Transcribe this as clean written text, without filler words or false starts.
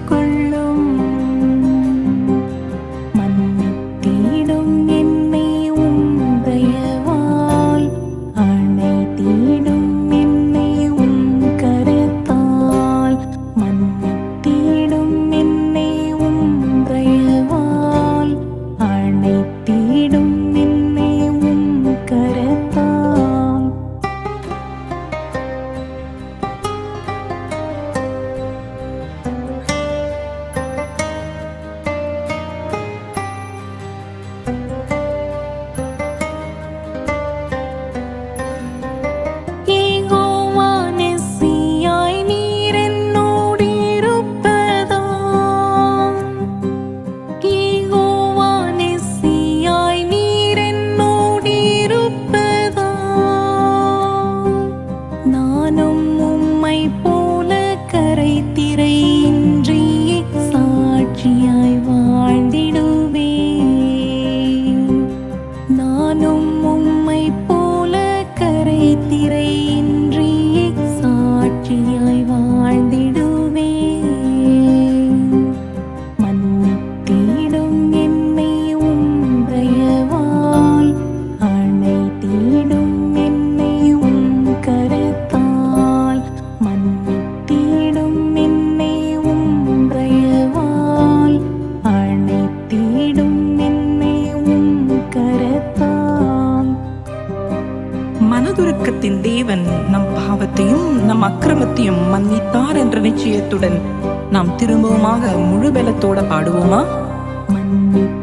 கொள்ளும். மன்னித்திடும் என்னை உம் தயவால், அணைத்திடும் என்னை உம் கரத்தால். மன்னித்திடும் என்னை உம் தயவால், அணைத்திடும் என்னை உம் கரத்தால். யெகோவா நெசியாய் நீர் என்னோடு இருப்பதால். யெகோவா நெசியாய் நீர் என்னோடு இருப்பதால். நானும் உம்மைப் போல கரைதிரையின்றி சாட்சியாய் வாழ்ந்திடுவேன். நானும் உம்மைப் போல கரைதிரையின்றி சாட்சியாய் வாழ்ந்திடுவேன். மன்னித்திடும் என்னை உம் தயவால், அணைத்திடும் என்னை உம் கரத்தால். மன்னித்திடும் என்னை உம் தயவால், அணைத்திடும் என்னை உம் கரத்தால். மனதுருக்கத்தின் தேவன் நம் பாவத்தையும் நம் அக்கிரமத்தையும் மன்னித்தார் என்ற நிச்சயத்துடன் நாம் திரும்பவுமாக முழு பலத்தோட பாடுவோமா? மன்னித்திடும்